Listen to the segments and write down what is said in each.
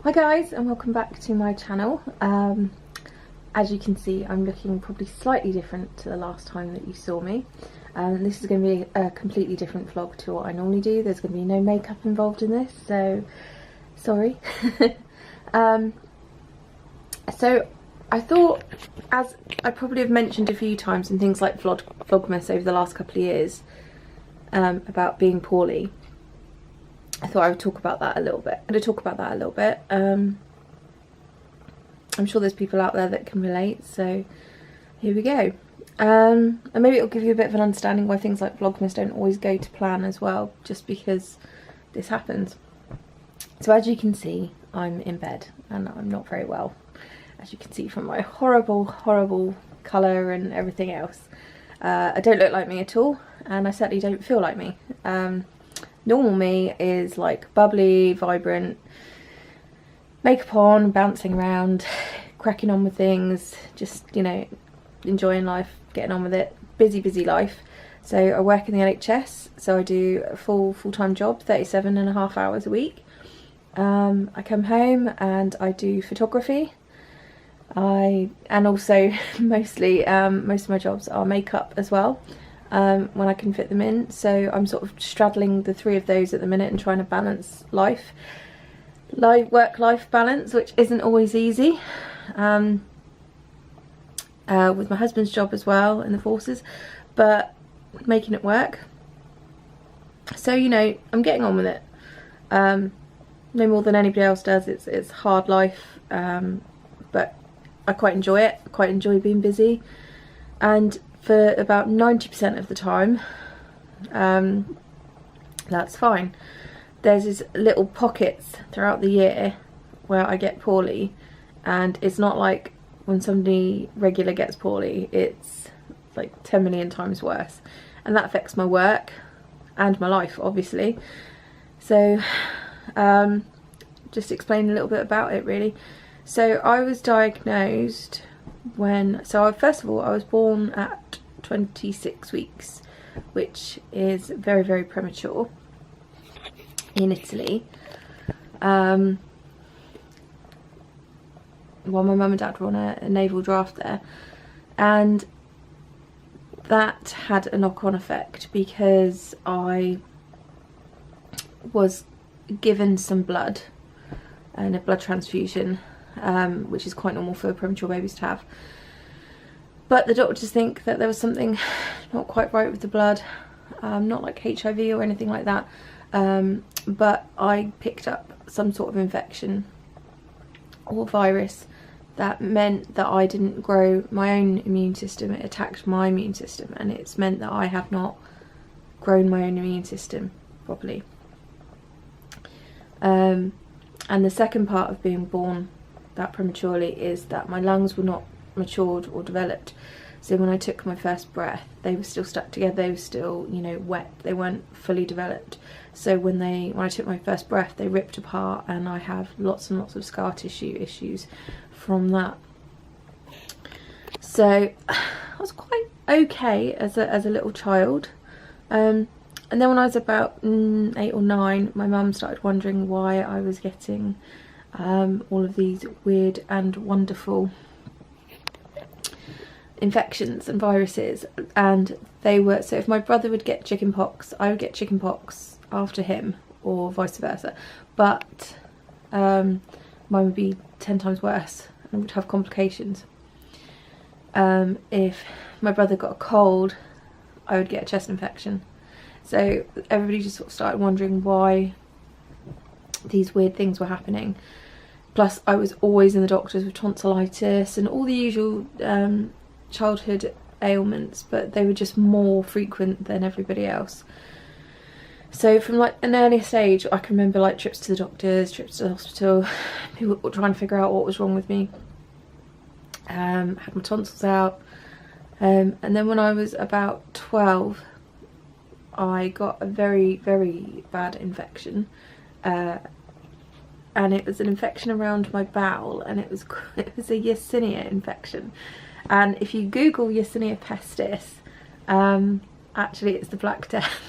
Hi guys, and welcome back to my channel. As you can see, I'm looking probably slightly different to the last time that you saw me. This is going to be a completely different vlog to what I normally do. There's going to be no makeup involved in this, so sorry. So I thought, as I probably have mentioned a few times in things like Vlogmas over the last couple of years, about being poorly, I thought I would talk about that a little bit. I'm sure there's people out there that can relate, so here we go. And maybe it'll give you a bit of an understanding why things like Vlogmas don't always go to plan as well, just because this happens. So as you can see, I'm in bed and I'm not very well, as you can see from my horrible colour and everything else. I don't look like me at all, and I certainly don't feel like me. Normal me is like bubbly, vibrant, makeup on, bouncing around, cracking on with things, just, you know, enjoying life, getting on with it. Busy life. So I work in the NHS, so I do a full-time job, 37.5 hours a week. I come home and I do photography. And also mostly most of my jobs are makeup as well. When I can fit them in, so I'm sort of straddling the three of those at the minute and trying to balance work-life balance, which isn't always easy, with my husband's job as well in the forces, but making it work. So, you know, I'm getting on with it, no more than anybody else does. It's hard life, but I quite enjoy it. I quite enjoy being busy, and for about 90% of the time, that's fine. There's these little pockets throughout the year where I get poorly, and it's not like when somebody regular gets poorly, it's like 10 million times worse, and that affects my work and my life, obviously. So just explain a little bit about it, really. So I was diagnosed first of all, I was born at 26 weeks, which is very premature in Italy. Well, my mum and dad were on a naval draft there, and that had a knock-on effect because I was given some blood and a blood transfusion, which is quite normal for premature babies to have. But the doctors think that there was something not quite right with the blood, not like HIV or anything like that, but I picked up some sort of infection or virus that meant that I didn't grow my own immune system. It attacked my immune system, and it's meant that I have not grown my own immune system properly. And the second part of being born that prematurely is that my lungs were not matured or developed. So when I took my first breath, they were still stuck together, they were still, you know, wet, they weren't fully developed. So when I took my first breath, they ripped apart, and I have lots and lots of scar tissue issues from that. So I was quite okay as a little child, and then when I was about 8 or 9, my mum started wondering why I was getting all of these weird and wonderful infections and viruses, and they were, so if my brother would get chickenpox, I would get chickenpox after him, or vice versa, but mine would be 10 times worse and would have complications. If my brother got a cold, I would get a chest infection. So everybody just sort of started wondering why these weird things were happening. Plus I was always in the doctors with tonsillitis and all the usual childhood ailments, but they were just more frequent than everybody else. So from like an earliest age, I can remember like trips to the doctors, trips to the hospital, people were trying to figure out what was wrong with me. Had my tonsils out, and then when I was about 12, I got a very bad infection, and it was an infection around my bowel, and it was a Yersinia infection. And if you Google Yersinia pestis, actually it's the Black Death.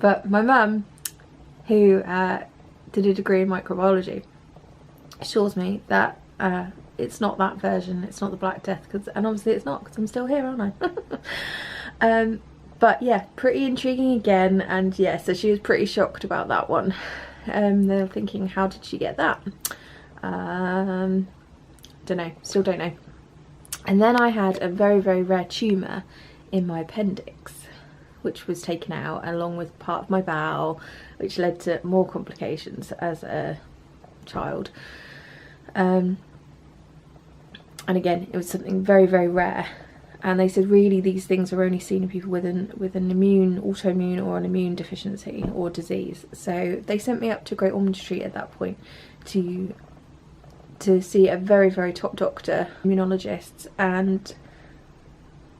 But my mum, who did a degree in microbiology assures me that it's not that version, it's not the Black Death, and obviously it's not, because I'm still here, aren't I? But yeah, pretty intriguing again, and yeah, so she was pretty shocked about that one. They're thinking, how did she get that? Don't know, still don't know. And then I had a very, very rare tumour in my appendix, which was taken out along with part of my bowel, which led to more complications as a child. And again, it was something very, very rare. And they said really these things are only seen in people with an autoimmune or an immune deficiency or disease. So they sent me up to Great Ormond Street at that point to see a very, very top doctor, immunologist. And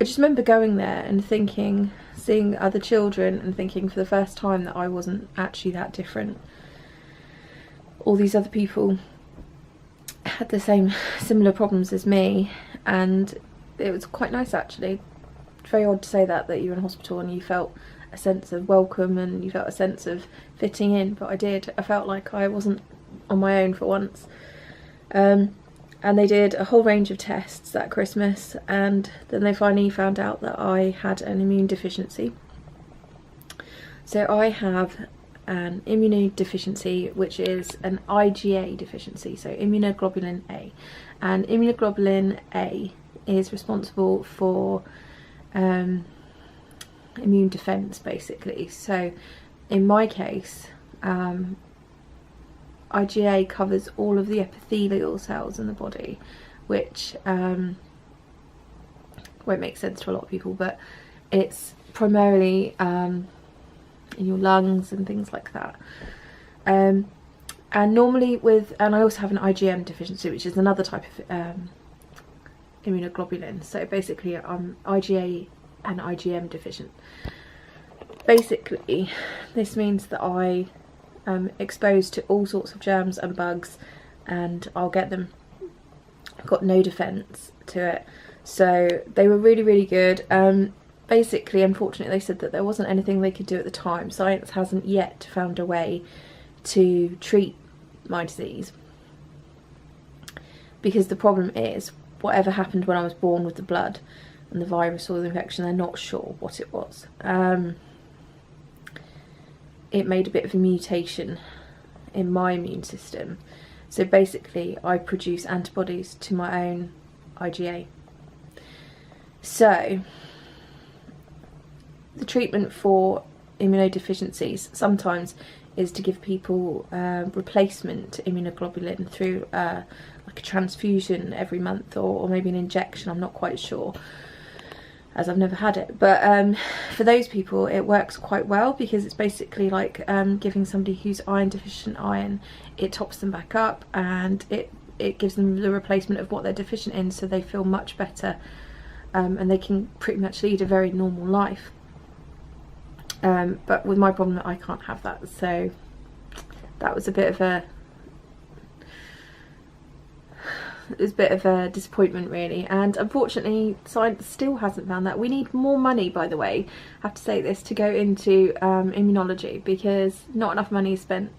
I just remember going there and thinking, seeing other children and thinking for the first time that I wasn't actually that different. All these other people had the similar problems as me, and it was quite nice actually. It's very odd to say that you're in hospital and you felt a sense of welcome and you felt a sense of fitting in, but I did. I felt like I wasn't on my own for once. And they did a whole range of tests that Christmas, and then they finally found out that I had an immune deficiency. So I have an immunodeficiency, which is an IgA deficiency, so immunoglobulin A. And immunoglobulin A is responsible for immune defense, basically. So in my case, IgA covers all of the epithelial cells in the body, which won't make sense to a lot of people, but it's primarily in your lungs and things like that. And normally and I also have an IgM deficiency, which is another type of immunoglobulin. So basically I'm IgA and IgM deficient. Basically this means that I am exposed to all sorts of germs and bugs, and I'll get them. I've got no defence to it. So they were really, really good. Basically, unfortunately, they said that there wasn't anything they could do at the time. Science hasn't yet found a way to treat my disease, because the problem is whatever happened when I was born with the blood and the virus or the infection, they're not sure what it was. It made a bit of a mutation in my immune system. So basically I produce antibodies to my own IgA. So the treatment for immunodeficiencies sometimes is to give people replacement immunoglobulin through like a transfusion every month, or maybe an injection, I'm not quite sure, as I've never had it. But for those people it works quite well, because it's basically like giving somebody who's iron deficient iron. It tops them back up, and it gives them the replacement of what they're deficient in, so they feel much better, and they can pretty much lead a very normal life. But with my problem, I can't have that, so that was a bit of a disappointment really. And unfortunately science still hasn't found that. We need more money, by the way, I have to say this, to go into immunology, because not enough money is spent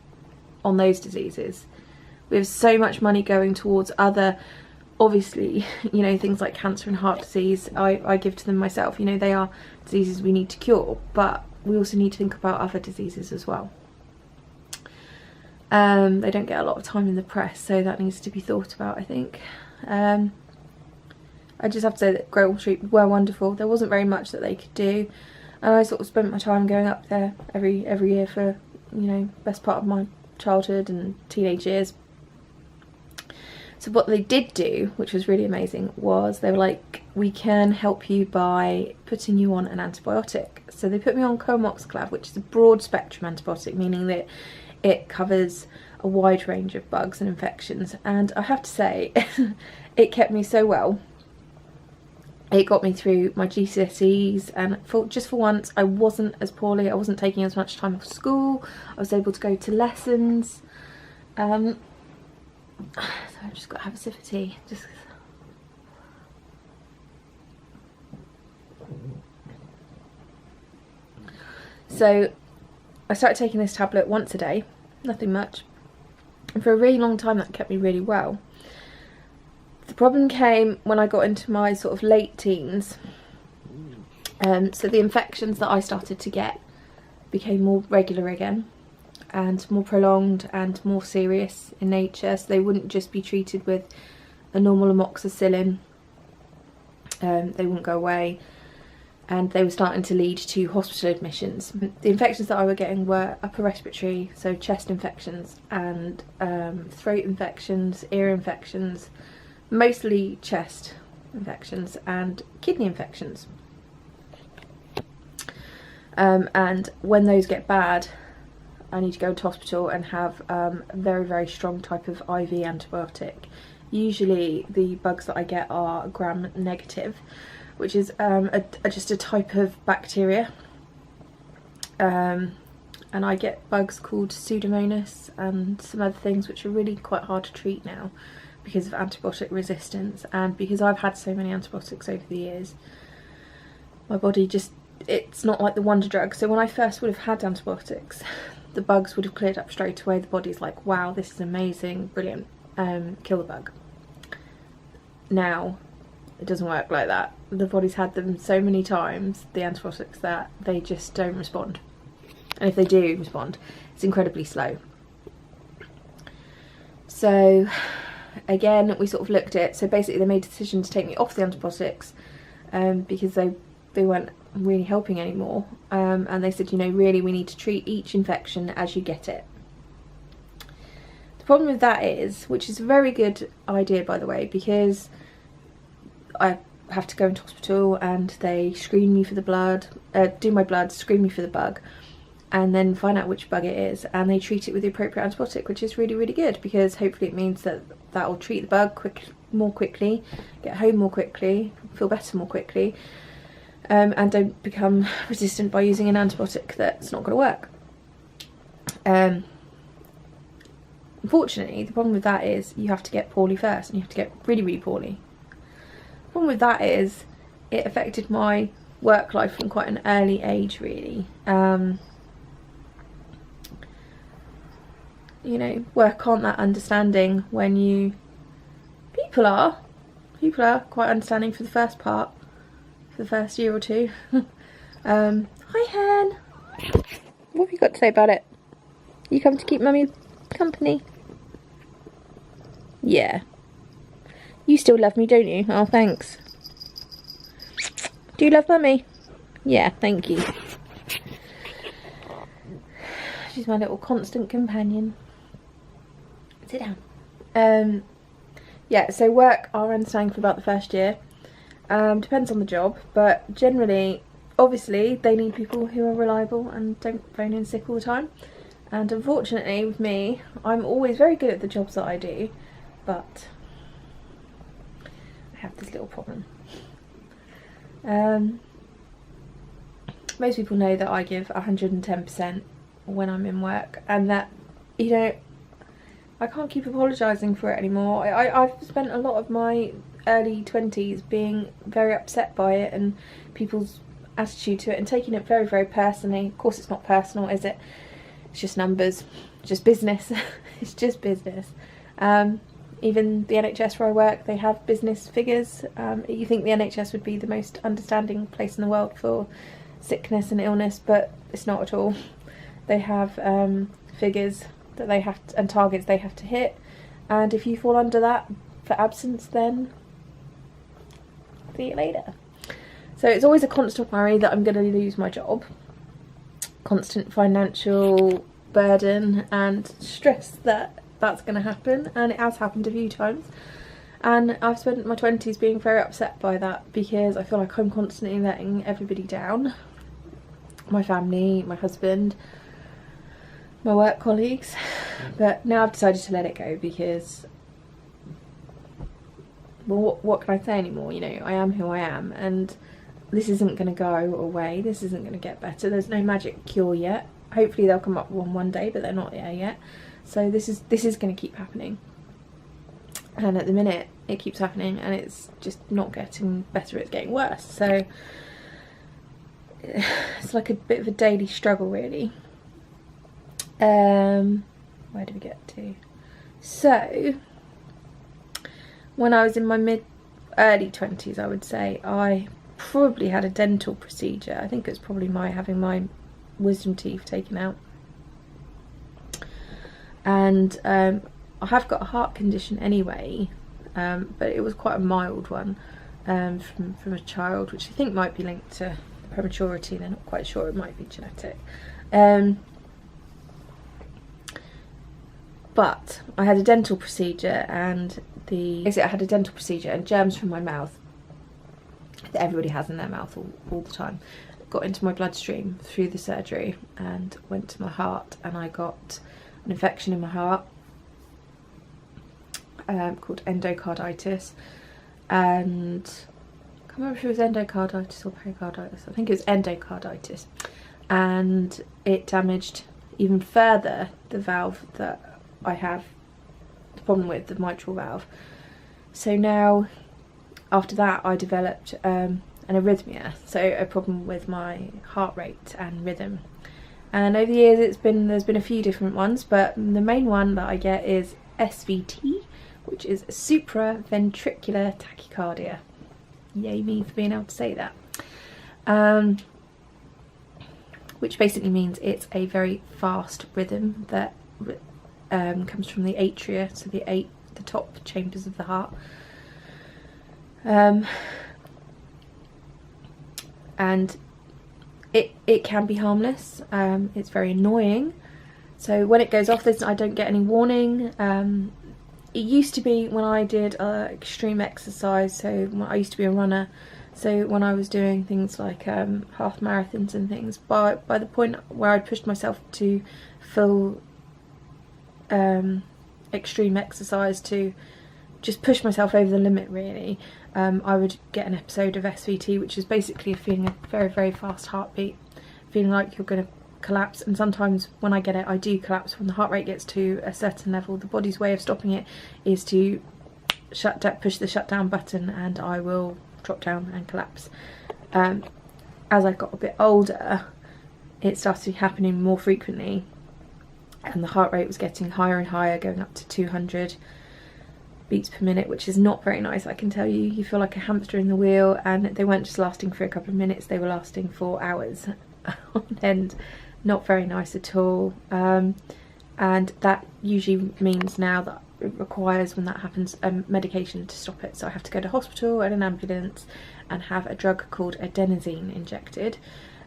on those diseases. We have so much money going towards other, obviously, you know, things like cancer and heart disease. I give to them myself, you know, they are diseases we need to cure, but we also need to think about other diseases as well. They don't get a lot of time in the press, so that needs to be thought about, I think. I just have to say that Great Ormond Street were wonderful. There wasn't very much that they could do, and I sort of spent my time going up there every year for, you know, best part of my childhood and teenage years. So what they did do, which was really amazing, was they were like, we can help you by putting you on an antibiotic. So they put me on coamoxiclav, which is a broad spectrum antibiotic, meaning that it covers a wide range of bugs and infections. And I have to say, it kept me so well. It got me through my GCSEs, and just for once I wasn't as poorly. I wasn't taking as much time off school. I was able to go to lessons. So I've just got to have a sip of tea. So I started taking this tablet once a day, nothing much, And for a really long time that kept me really well. The problem came when I got into my sort of late teens. So the infections that I started to get became more regular again, and more prolonged and more serious in nature, so they wouldn't just be treated with a normal amoxicillin. They wouldn't go away, and they were starting to lead to hospital admissions. The infections that I were getting were upper respiratory, so chest infections, and throat infections, ear infections, mostly chest infections, and kidney infections. And when those get bad, I need to go to hospital and have a very, very strong type of IV antibiotic. Usually the bugs that I get are gram-negative, which is just a type of bacteria. And I get bugs called Pseudomonas and some other things which are really quite hard to treat now because of antibiotic resistance, and because I've had so many antibiotics over the years, my body just, it's not like the wonder drug. So when I first would have had antibiotics, the bugs would have cleared up straight away. The body's like, wow, this is amazing, brilliant, kill the bug. Now it doesn't work like that. The body's had them so many times, the antibiotics, that they just don't respond, and if they do respond, it's incredibly slow. So again, we sort of looked at, so basically they made a decision to take me off the antibiotics because they weren't really helping anymore, and they said, you know, really we need to treat each infection as you get it. The problem with that is, which is a very good idea by the way, because I have to go into hospital and they screen me for the blood, do my blood, screen me for the bug, and then find out which bug it is, and they treat it with the appropriate antibiotic, which is really, really good, because hopefully it means that that will treat the bug more quickly, get home more quickly, feel better more quickly, and don't become resistant by using an antibiotic that's not going to work. Unfortunately, the problem with that is you have to get poorly first, and you have to get really, really poorly. The problem with that is it affected my work life from quite an early age, really. You know, work aren't that understanding when you... People are quite understanding for the first part, for the first year or two. Hi Hen! What have you got to say about it? You come to keep Mummy company? Yeah. You still love me, don't you? Oh, thanks. Do you love Mummy? Yeah, thank you. She's my little constant companion. Sit down. Yeah, so work are understanding for about the first year. Depends on the job, but generally, obviously, they need people who are reliable and don't phone in sick all the time. And unfortunately, with me, I'm always very good at the jobs that I do, but I have this little problem. Most people know that I give 110% when I'm in work, and that, you know, I can't keep apologising for it anymore. I've spent a lot of my early 20s being very upset by it and people's attitude to it, and taking it very, very personally. Of course it's not personal, is it? It's just numbers, it's just business. It's just business. Even the NHS where I work, they have business figures. You think the NHS would be the most understanding place in the world for sickness and illness, but it's not at all. They have figures that they have to, and targets they have to hit, and if you fall under that for absence, then see you later. So it's always a constant worry that I'm going to lose my job, constant financial burden and stress that that's going to happen, and it has happened a few times, and I've spent my 20s being very upset by that because I feel like I'm constantly letting everybody down, my family, my husband, my work colleagues. But now I've decided to let it go because, well, what can I say anymore? You know, I am who I am, and this isn't going to go away. This isn't going to get better. There's no magic cure yet. Hopefully they'll come up with one day, but they're not there yet. So this is going to keep happening, and at the minute it keeps happening, and it's just not getting better. It's getting worse. So it's like a bit of a daily struggle, really. Where do we get to? So when I was in my early 20s, I would say, I probably had a dental procedure. I think it was probably having my wisdom teeth taken out. And I have got a heart condition anyway, but it was quite a mild one, from a child, which I think might be linked to prematurity. They're not quite sure, it might be genetic. But I had a dental procedure, and germs from my mouth that everybody has in their mouth all the time got into my bloodstream through the surgery and went to my heart, and I got an infection in my heart called endocarditis, and I can't remember if it was endocarditis or pericarditis. I think it was endocarditis, and it damaged even further the valve that I have the problem with, the mitral valve. So now, after that, I developed an arrhythmia, so a problem with my heart rate and rhythm. And over the years, there's been a few different ones, but the main one that I get is SVT, which is supraventricular tachycardia. Yay me for being able to say that. Which basically means it's a very fast rhythm that comes from the atria, so the top chambers of the heart. And it can be harmless. It's very annoying. So when it goes off, I don't get any warning. It used to be when I did extreme exercise, so I used to be a runner, so when I was doing things like half marathons and things, by the point where I pushed myself to full extreme exercise, to just push myself over the limit really, I would get an episode of SVT, which is basically a feeling of very, very fast heartbeat, feeling like you're going to collapse. And sometimes when I get it, I do collapse. When the heart rate gets to a certain level, the body's way of stopping it is to push the shutdown button, and I will drop down and collapse. As I got a bit older, it started happening more frequently, and the heart rate was getting higher and higher, going up to 200 beats per minute, which is not very nice, I can tell you. You feel like a hamster in the wheel, and they weren't just lasting for a couple of minutes, they were lasting for hours on end. Not very nice at all. And that usually means now that it requires, when that happens, medication to stop it. So I have to go to hospital and an ambulance and have a drug called adenosine injected.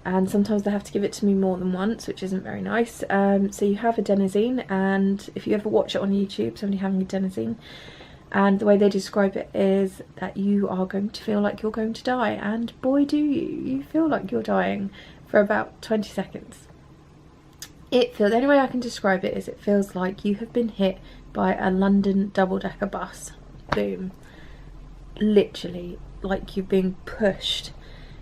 And sometimes they have to give it to me more than once, which isn't very nice. So you have adenosine, and if you ever watch it on YouTube, somebody having adenosine, and the way they describe it is that you are going to feel like you're going to die, and boy do you feel like you're dying for about 20 seconds. The only way I can describe it is it feels like you have been hit by a London double-decker bus. Boom. Literally, like you're being pushed.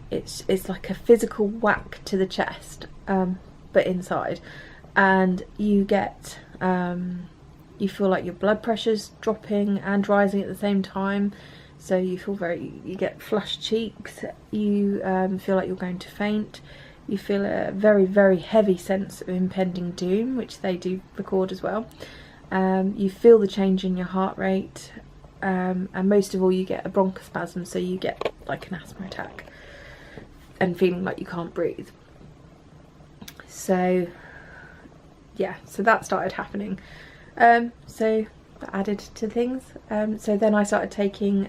It's like a physical whack to the chest, but inside. And you get, you feel like your blood pressure's dropping and rising at the same time. So you get flushed cheeks, you feel like you're going to faint. You feel a very, very heavy sense of impending doom, which they do record as well. You feel the change in your heart rate, and most of all you get a bronchospasm, so you get like an asthma attack and feeling like you can't breathe. So yeah, so that started happening. So that added to things. So then I started taking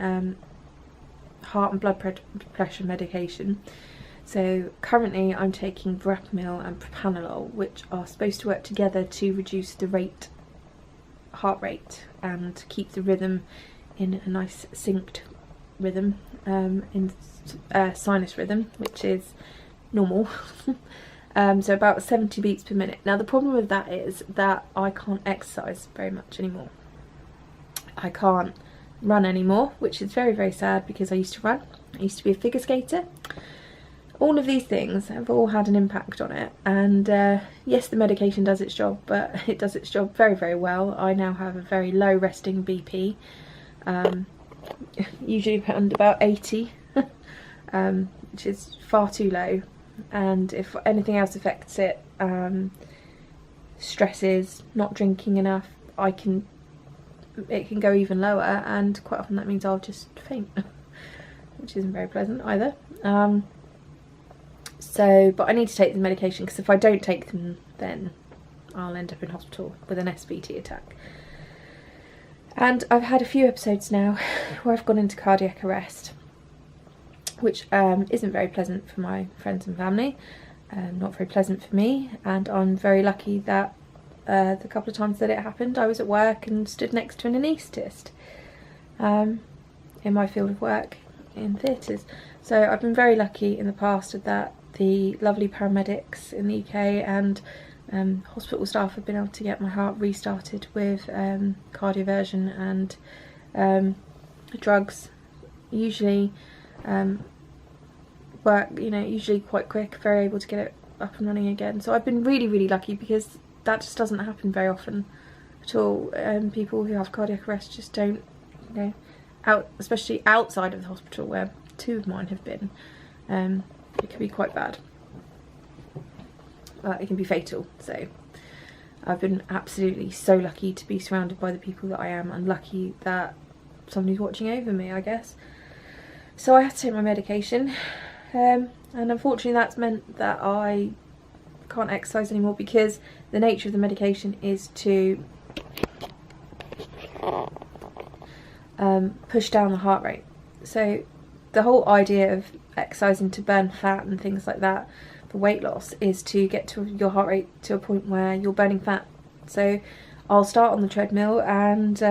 heart and blood pressure medication. So currently I'm taking verapamil and propranolol, which are supposed to work together to reduce the heart rate and keep the rhythm in a nice synced rhythm, in sinus rhythm, which is normal. So about 70 beats per minute. Now the problem with that is that I can't exercise very much anymore. I can't run anymore, which is very, very sad, because I used to run. I used to be a figure skater. All of these things have all had an impact on it, and yes, the medication does its job, but it does its job very, very well. I now have a very low resting BP, usually around about 80, which is far too low. And if anything else affects it, stresses, not drinking enough, I can it can go even lower, and quite often that means I'll just faint, which isn't very pleasant either. But I need to take the medication, because if I don't take them, then I'll end up in hospital with an SVT attack. And I've had a few episodes now where I've gone into cardiac arrest, which isn't very pleasant for my friends and family, not very pleasant for me, and I'm very lucky that the couple of times that it happened, I was at work and stood next to an anaesthetist in my field of work in theatres. So I've been very lucky in the past that the lovely paramedics in the UK and hospital staff have been able to get my heart restarted with cardioversion and drugs. Usually work, you know, usually quite quick, very able to get it up and running again. So I've been really, really lucky, because that just doesn't happen very often at all. People who have cardiac arrest just don't, you know, especially outside of the hospital, where 2 of mine have been. It can be quite bad. It can be fatal. So I've been absolutely so lucky to be surrounded by the people that I am, and lucky that somebody's watching over me, I guess. So I have to take my medication, and unfortunately that's meant that I can't exercise anymore, because the nature of the medication is to push down the heart rate. So the whole idea of exercising to burn fat and things like that for weight loss is to get to your heart rate to a point where you're burning fat. So I'll start on the treadmill and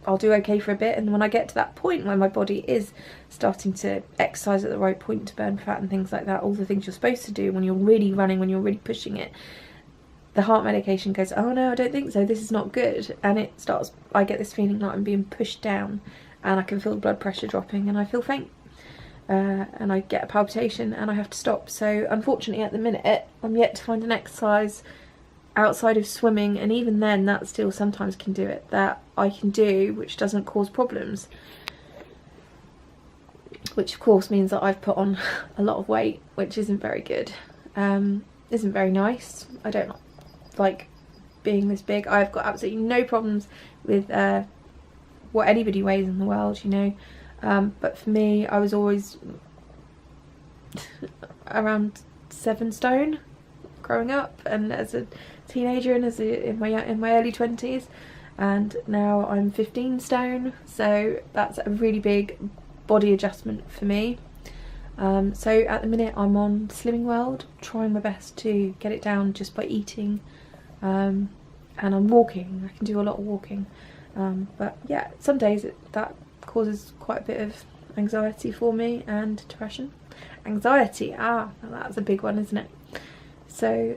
I'll do okay for a bit, and when I get to that point where my body is starting to exercise at the right point to burn fat and things like that, all the things you're supposed to do when you're really running, when you're really pushing it, the heart medication goes, oh no, I don't think so, this is not good, and it starts, I get this feeling like I'm being pushed down, and I can feel the blood pressure dropping, and I feel faint, and I get a palpitation, and I have to stop. So unfortunately at the minute I'm yet to find an exercise outside of swimming, and even then that still sometimes can do it, that I can do which doesn't cause problems, which of course means that I've put on a lot of weight, which isn't very good, isn't very nice. I don't like being this big. I've got absolutely no problems with what anybody weighs in the world, you know, but for me, I was always around 7 stone growing up, and as a teenager, and in my early 20s, and now I'm 15 stone, so that's a really big body adjustment for me. So at the minute I'm on Slimming World, trying my best to get it down just by eating, and I'm walking. I can do a lot of walking, but yeah, some days that causes quite a bit of anxiety for me, and depression. Anxiety, that's a big one, isn't it? So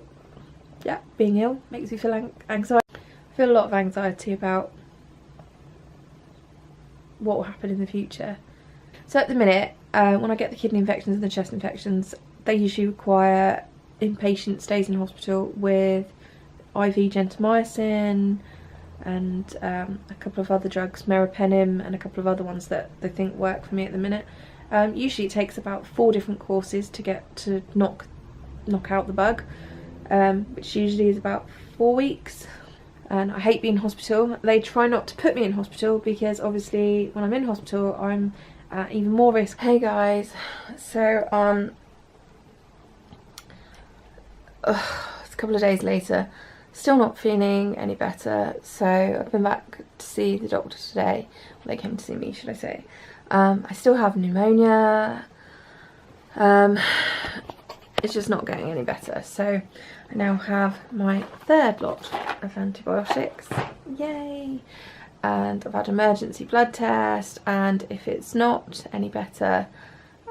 yeah, being ill makes me feel anxiety. I feel a lot of anxiety about what will happen in the future. So at the minute, when I get the kidney infections and the chest infections, they usually require inpatient stays in hospital with IV gentamicin and a couple of other drugs, meropenem, and a couple of other ones that they think work for me at the minute. Usually it takes about 4 different courses to get to knock out the bug, which usually is about 4 weeks. And I hate being in hospital. They try not to put me in hospital, because obviously when I'm in hospital I'm at even more risk. Hey guys, so it's a couple of days later, still not feeling any better, so I've been back to see the doctor today. Well, they came to see me, should I say. I still have pneumonia. It's just not getting any better, so I now have my 3rd lot of antibiotics, yay, and I've had an emergency blood test, and if it's not any better,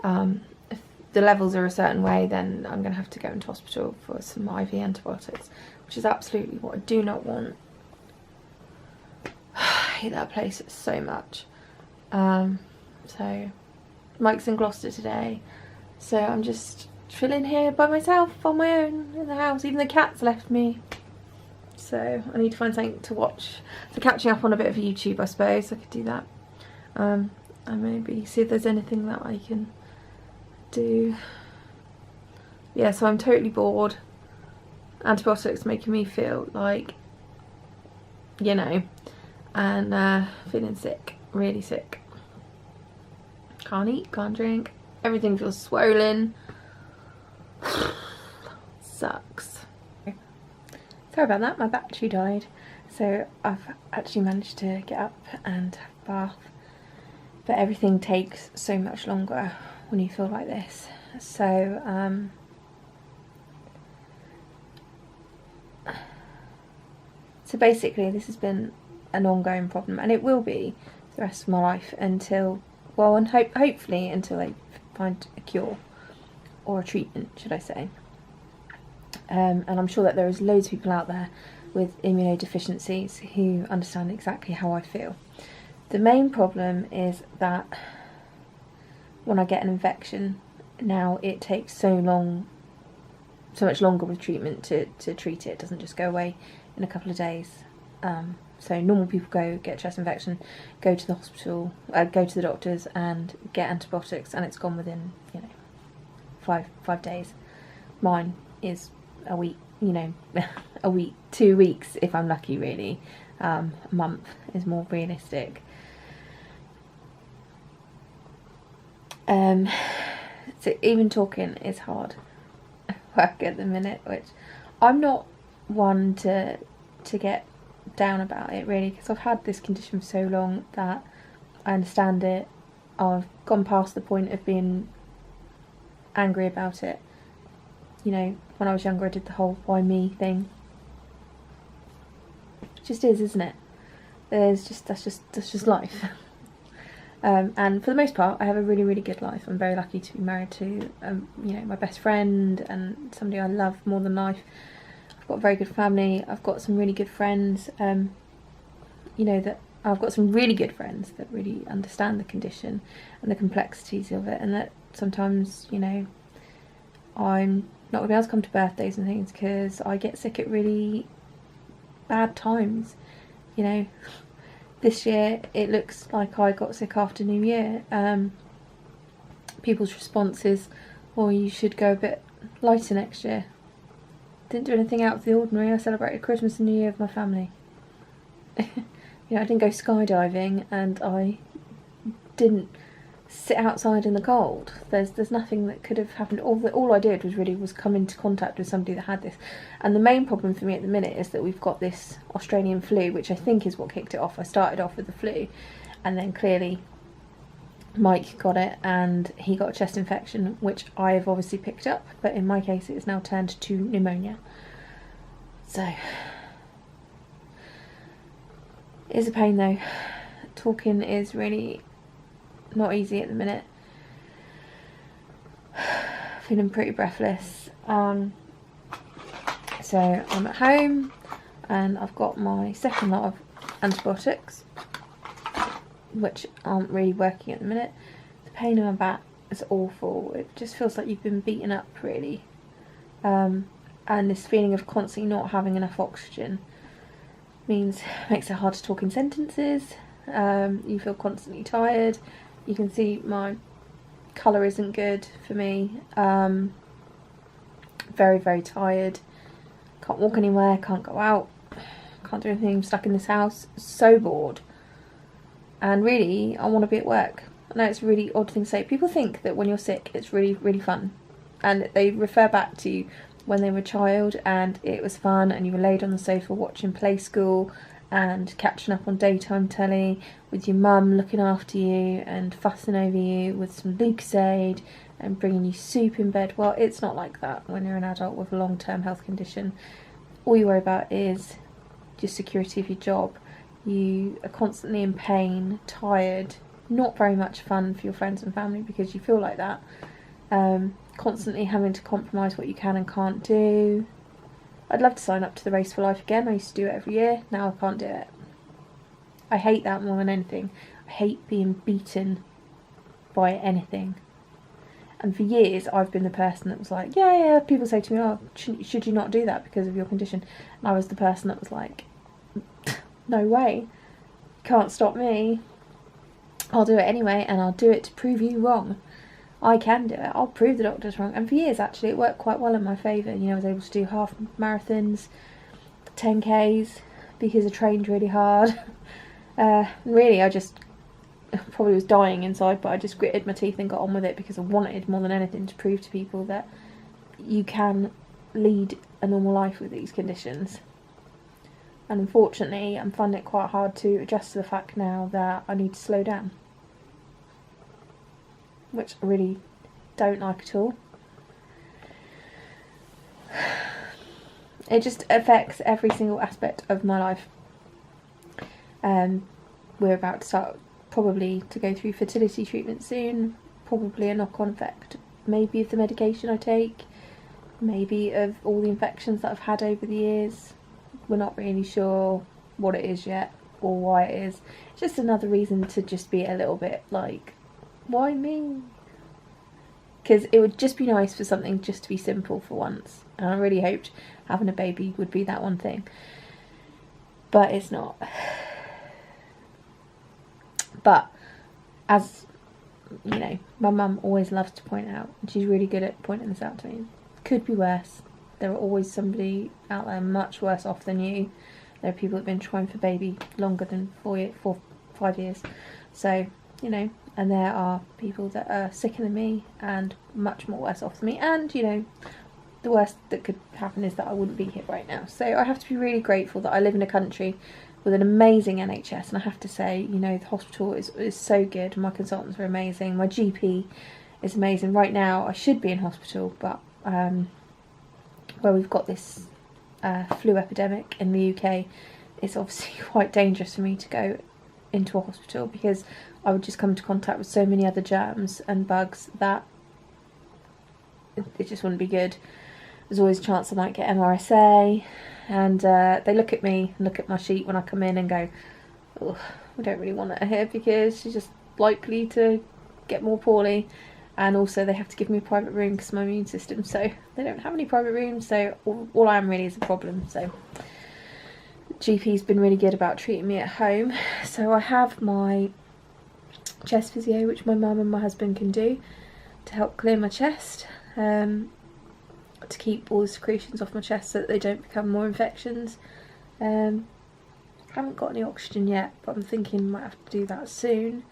if the levels are a certain way, then I'm going to have to go into hospital for some IV antibiotics, which is absolutely what I do not want. I hate that place so much. So Mike's in Gloucester today, so I'm just chilling here by myself on my own in the house. Even the cat's left me, so I need to find something to watch. So catching up on a bit of YouTube, I suppose I could do that, and maybe see if there's anything that I can do. Yeah, so I'm totally bored. Antibiotics making me feel like, you know, and feeling sick, really sick. Can't eat, can't drink, everything feels swollen. Sucks. Sorry about that, my battery died. So I've actually managed to get up and have a bath. But everything takes so much longer when you feel like this. So basically this has been an ongoing problem, and it will be the rest of my life until, well, and hopefully until they find a cure or a treatment, should I say. And I'm sure that there is loads of people out there with immunodeficiencies who understand exactly how I feel. The main problem is that when I get an infection, now it takes so much longer with treatment to treat it. It doesn't just go away in a couple of days. So normal people go get a chest infection, go to the hospital, go to the doctors and get antibiotics, and it's gone within, you know, five days. Mine is a week, you know, a week, 2 weeks if I'm lucky, really. A month is more realistic. So even talking is hard work at the minute, which I'm not one to get down about it, really, because I've had this condition for so long that I understand it. I've gone past the point of being angry about it. You know, when I was younger I did the whole why me thing. It just is, isn't it? That's just life. And for the most part I have a really, really good life. I'm very lucky to be married to you know, my best friend and somebody I love more than life. I've got a very good family. I've got some really good friends, you know, that I've got some really good friends that really understand the condition and the complexities of it, and that sometimes, you know, I'm not going to be able to come to birthdays and things because I get sick at really bad times. You know, this year it looks like I got sick after New Year. People's responses, well, you should go a bit lighter next year. Didn't do anything out of the ordinary. I celebrated Christmas and New Year with my family. You know, I didn't go skydiving, and I didn't sit outside in the cold. There's nothing that could have happened. All I did was come into contact with somebody that had this. And the main problem for me at the minute is that we've got this Australian flu, which I think is what kicked it off. I started off with the flu, and then clearly Mike got it and he got a chest infection, which I've obviously picked up, but in my case it has now turned to pneumonia. So it is a pain though. Talking is really not easy at the minute. Feeling pretty breathless. So I'm at home and I've got my second lot of antibiotics, which aren't really working at the minute. The pain in my back is awful. It just feels like you've been beaten up, really. And this feeling of constantly not having enough oxygen makes it hard to talk in sentences. You feel constantly tired. You can see my colour isn't good for me. Very, very tired. Can't walk anywhere, can't go out, can't do anything. I'm stuck in this house, so bored. And really, I want to be at work. I know it's a really odd thing to say. People think that when you're sick, it's really, really fun. And they refer back to when they were a child and it was fun and you were laid on the sofa watching Play School and catching up on daytime telly with your mum looking after you and fussing over you with some Lucozade and bringing you soup in bed. Well, it's not like that when you're an adult with a long-term health condition. All you worry about is your security of your job. You are constantly in pain, tired, not very much fun for your friends and family because you feel like that. Constantly having to compromise what you can and can't do. I'd love to sign up to the Race for Life again. I used to do it every year. Now I can't do it. I hate that more than anything. I hate being beaten by anything. And for years I've been the person that was like, yeah, people say to me, oh, should you not do that because of your condition? And I was the person that was like, no way, can't stop me. I'll do it anyway, and I'll do it to prove you wrong. I can do it. I'll prove the doctors wrong. And for years, actually, it worked quite well in my favour. You know, I was able to do half marathons, 10Ks, because I trained really hard. Really, I just probably was dying inside, but I just gritted my teeth and got on with it because I wanted more than anything to prove to people that you can lead a normal life with these conditions. And unfortunately, I'm finding it quite hard to adjust to the fact now that I need to slow down, which I really don't like at all. It just affects every single aspect of my life. We're about to start probably to go through fertility treatment soon, probably a knock-on effect, maybe of the medication I take, maybe of all the infections that I've had over the years. We're not really sure what it is yet or why it is. It's just another reason to just be a little bit like, why me? Because it would just be nice for something just to be simple for once. And I really hoped having a baby would be that one thing. But it's not. But, as you know, my mum always loves to point out, and she's really good at pointing this out to me, could be worse. There are always somebody out there much worse off than you. There are people that have been trying for baby longer than 5 years. So, you know, and there are people that are sicker than me and much more worse off than me. And, you know, the worst that could happen is that I wouldn't be here right now. So I have to be really grateful that I live in a country with an amazing NHS. And I have to say, you know, the hospital is so good. My consultants are amazing. My GP is amazing. Right now, I should be in hospital, but where we've got this flu epidemic in the UK, it's obviously quite dangerous for me to go into a hospital because I would just come into contact with so many other germs and bugs that it just wouldn't be good. There's always a chance I might get MRSA, and they look at me and look at my sheet when I come in and go, oh, we don't really want her here because she's just likely to get more poorly. And also they have to give me a private room because of my immune system, so they don't have any private rooms, so all I am really is a problem. So GP's been really good about treating me at home. So I have my chest physio, which my mum and my husband can do to help clear my chest, to keep all the secretions off my chest so that they don't become more infections. I haven't got any oxygen yet, but I'm thinking I might have to do that soon.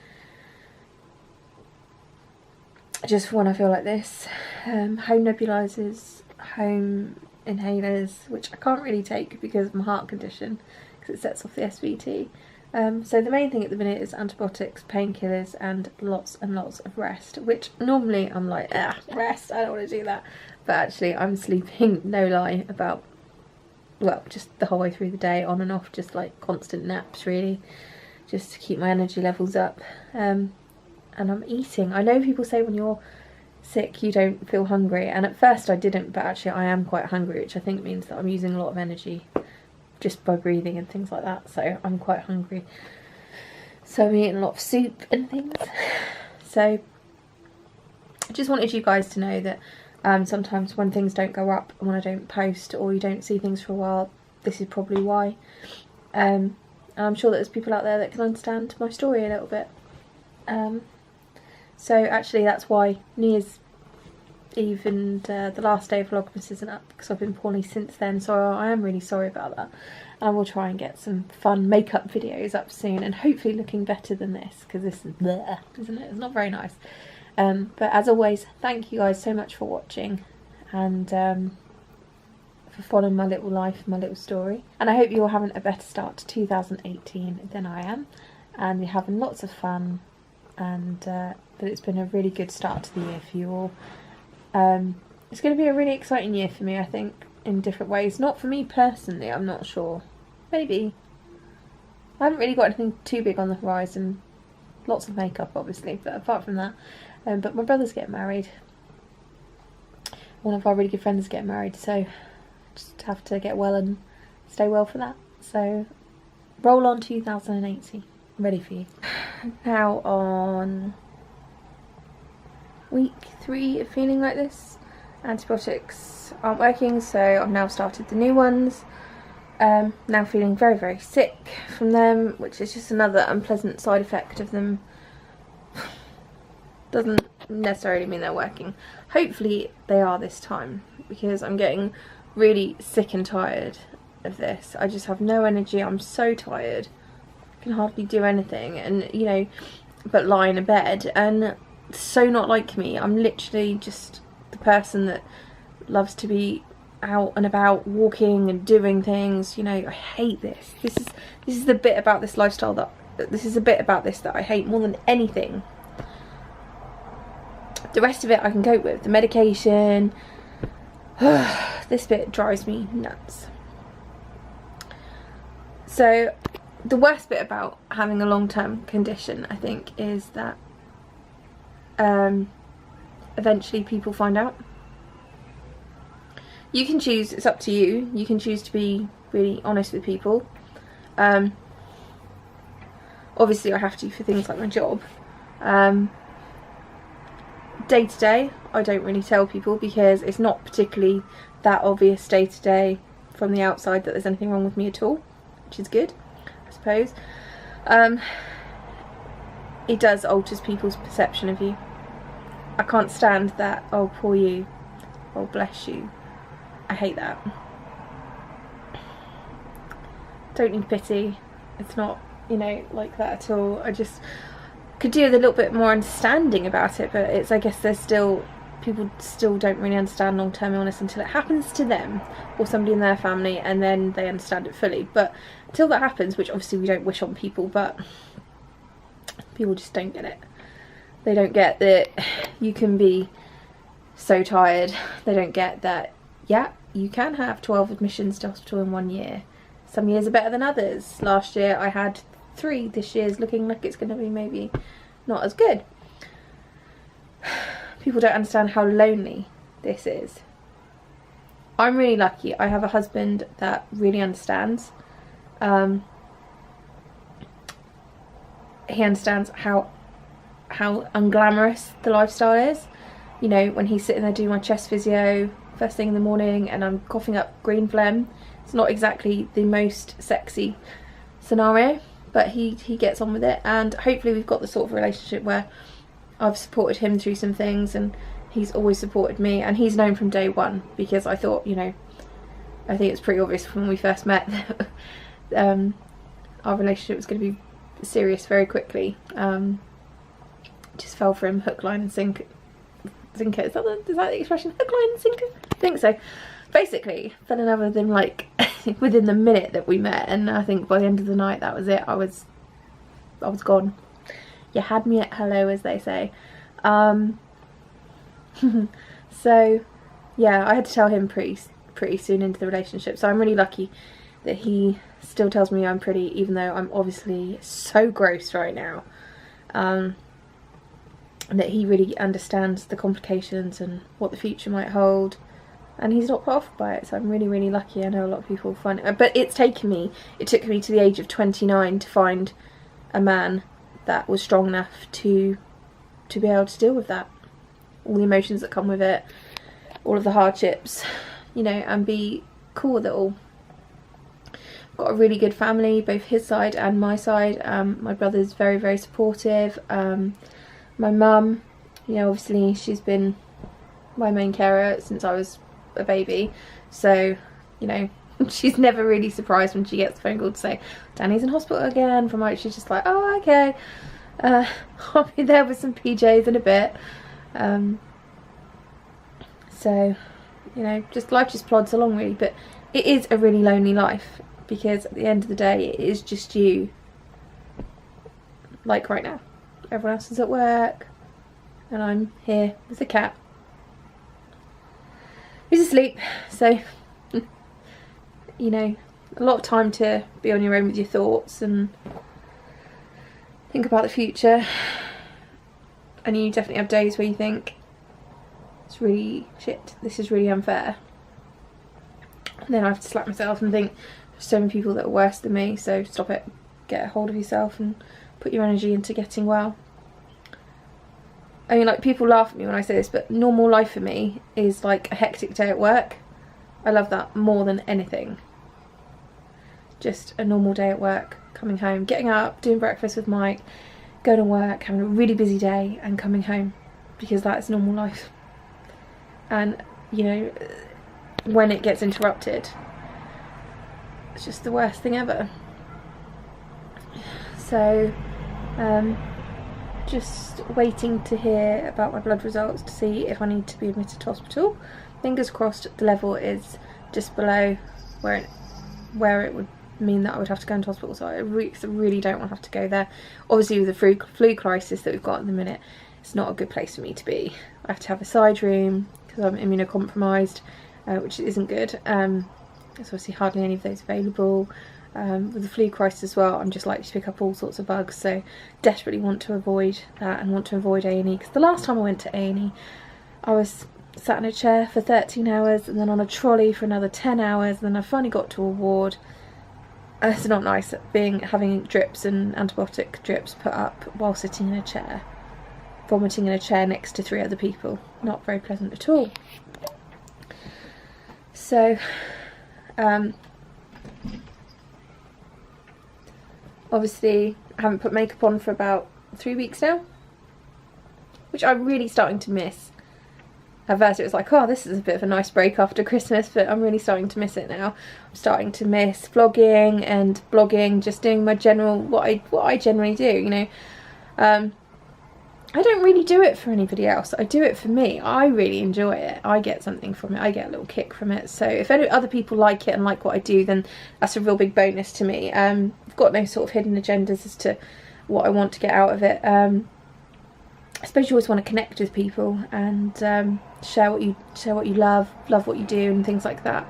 Just for when I feel like this. Home nebulizers, home inhalers, which I can't really take because of my heart condition, because it sets off the SVT. So the main thing at the minute is antibiotics, painkillers, and lots of rest, which normally I'm like, rest, I don't want to do that. But actually I'm sleeping, no lie, about, well, just the whole way through the day, on and off, just like constant naps really, just to keep my energy levels up. And I'm eating. I know people say when you're sick you don't feel hungry, and at first I didn't, but actually I am quite hungry, which I think means that I'm using a lot of energy just by breathing and things like that, so I'm quite hungry. So I'm eating a lot of soup and things. So I just wanted you guys to know that sometimes when things don't go up and when I don't post or you don't see things for a while, this is probably why. And I'm sure that there's people out there that can understand my story a little bit. So actually that's why New Year's Eve and the last day of Vlogmas isn't up, because I've been poorly since then, so I am really sorry about that. And I will try and get some fun makeup videos up soon, and hopefully looking better than this, because this is bleh, isn't it? It's not very nice. But as always, thank you guys so much for watching, and for following my little life, my little story. And I hope you're having a better start to 2018 than I am, and you're having lots of fun, and that it's been a really good start to the year for you all. It's going to be a really exciting year for me, I think, in different ways. Not for me personally, I'm not sure. Maybe. I haven't really got anything too big on the horizon. Lots of makeup, obviously, but apart from that. But my brother's getting married. One of our really good friends is getting married, so just have to get well and stay well for that. So, roll on 2018. I'm ready for you. Now on week 3 of feeling like this. Antibiotics aren't working, so I've now started the new ones. Now feeling very, very sick from them, which is just another unpleasant side effect of them. Doesn't necessarily mean they're working. Hopefully they are this time, because I'm getting really sick and tired of this. I just have no energy. I'm so tired. can hardly do anything, and you know, but lie in a bed. And so not like me. I'm literally just the person that loves to be out and about, walking and doing things. You know, I hate this. This is the bit about this lifestyle that I hate more than anything. The rest of it I can cope with. The medication, this bit drives me nuts. So the worst bit about having a long-term condition, I think, is that eventually people find out. You can choose, it's up to you, you can choose to be really honest with people. Obviously I have to for things like my job. Day to day, I don't really tell people because it's not particularly that obvious day to day from the outside that there's anything wrong with me at all, which is good, I suppose. It does alters people's perception of you. I can't stand that, oh poor you, oh bless you. I hate that. Don't need pity. It's not, you know, like that at all. I just could do with a little bit more understanding about it, but it's, I guess there's still, people still don't really understand long-term illness until it happens to them or somebody in their family, and then they understand it fully. But until that happens, which obviously we don't wish on people, but people just don't get it. They don't get that you can be so tired. They don't get that, yeah, you can have 12 admissions to hospital in 1 year. Some years are better than others. Last year I had 3. This year's looking like it's going to be maybe not as good. People don't understand how lonely this is. I'm really lucky. I have a husband that really understands. He understands how unglamorous the lifestyle is. You know, when he's sitting there doing my chest physio first thing in the morning and I'm coughing up green phlegm, it's not exactly the most sexy scenario, but he gets on with it, and hopefully we've got the sort of relationship where I've supported him through some things and he's always supported me, and he's known from day one, because I thought, you know, I think it's pretty obvious when we first met that our relationship was going to be serious very quickly. Just fell for him hook, line and sinker. Is that the expression? Hook, line and sinker? I think so. Basically, fell in love with him like within the minute that we met, and I think by the end of the night that was it. I was gone. You had me at hello, as they say. So yeah, I had to tell him pretty soon into the relationship, so I'm really lucky that he still tells me I'm pretty, even though I'm obviously so gross right now. That he really understands the complications and what the future might hold, and he's not put off by it, so I'm really, really lucky. I know a lot of people find it, but it took me to the age of 29 to find a man that was strong enough to be able to deal with that, all the emotions that come with it, all of the hardships, you know, and be cool with it all. I've got a really good family, both his side and my side. My brother's very, very supportive. My mum, you know, obviously she's been my main carer since I was a baby, so, you know, she's never really surprised when she gets a phone call to say Danny's in hospital again from like, she's just like, oh okay, I'll be there with some PJs in a bit. So, you know, just life just plods along really, but it is a really lonely life, because at the end of the day it is just you. Like right now, everyone else is at work and I'm here with the cat. He's asleep, so you know, a lot of time to be on your own with your thoughts and think about the future. And you definitely have days where you think, it's really shit, this is really unfair. And then I have to slap myself and think, there's so many people that are worse than me, so stop it, get a hold of yourself and put your energy into getting well. I mean, like, people laugh at me when I say this, but normal life for me is like a hectic day at work. I love that more than anything. Just a normal day at work, coming home, getting up, doing breakfast with Mike, going to work, having a really busy day and coming home, because that's normal life. And, you know, when it gets interrupted, it's just the worst thing ever. So just waiting to hear about my blood results to see if I need to be admitted to hospital. Fingers crossed the level is just below where it would mean that I would have to go into hospital, so I really don't want to have to go there. Obviously with the flu crisis that we've got at the minute, it's not a good place for me to be. I have to have a side room because I'm immunocompromised, which isn't good. There's obviously hardly any of those available. With the flu crisis as well, I'm just likely to pick up all sorts of bugs, so desperately want to avoid that and want to avoid A&E, because the last time I went to A&E I was sat in a chair for 13 hours and then on a trolley for another 10 hours, and then I finally got to a ward. It's not nice having drips and antibiotic drips put up while sitting in a chair, vomiting in a chair next to 3 other people. Not very pleasant at all. So obviously I haven't put makeup on for about 3 weeks now, which I'm really starting to miss. At first it was like, oh, this is a bit of a nice break after Christmas, but I'm really starting to miss it now. I'm starting to miss vlogging and blogging, just doing my general, what I generally do, you know. I don't really do it for anybody else. I do it for me. I really enjoy it. I get something from it. I get a little kick from it. So if any other people like it and like what I do, then that's a real big bonus to me. I've got no sort of hidden agendas as to what I want to get out of it. I suppose you always want to connect with people and share what you love what you do and things like that.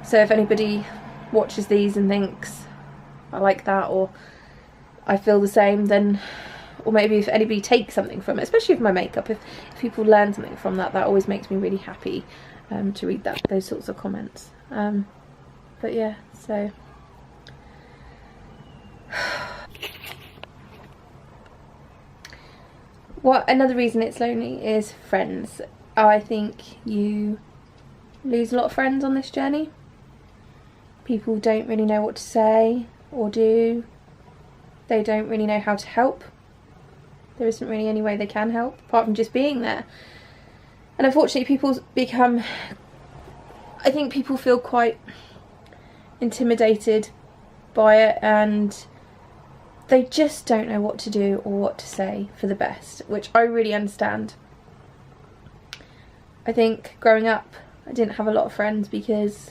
So if anybody watches these and thinks I like that, or I feel the same, then, or maybe if anybody takes something from it, especially with my makeup, if people learn something from that, that always makes me really happy to read those sorts of comments. But yeah, so another reason it's lonely is friends. I think you lose a lot of friends on this journey. People don't really know what to say or do. They don't really know how to help. There isn't really any way they can help apart from just being there. And unfortunately I think people feel quite intimidated by it, and they just don't know what to do or what to say for the best, which I really understand. I think growing up I didn't have a lot of friends because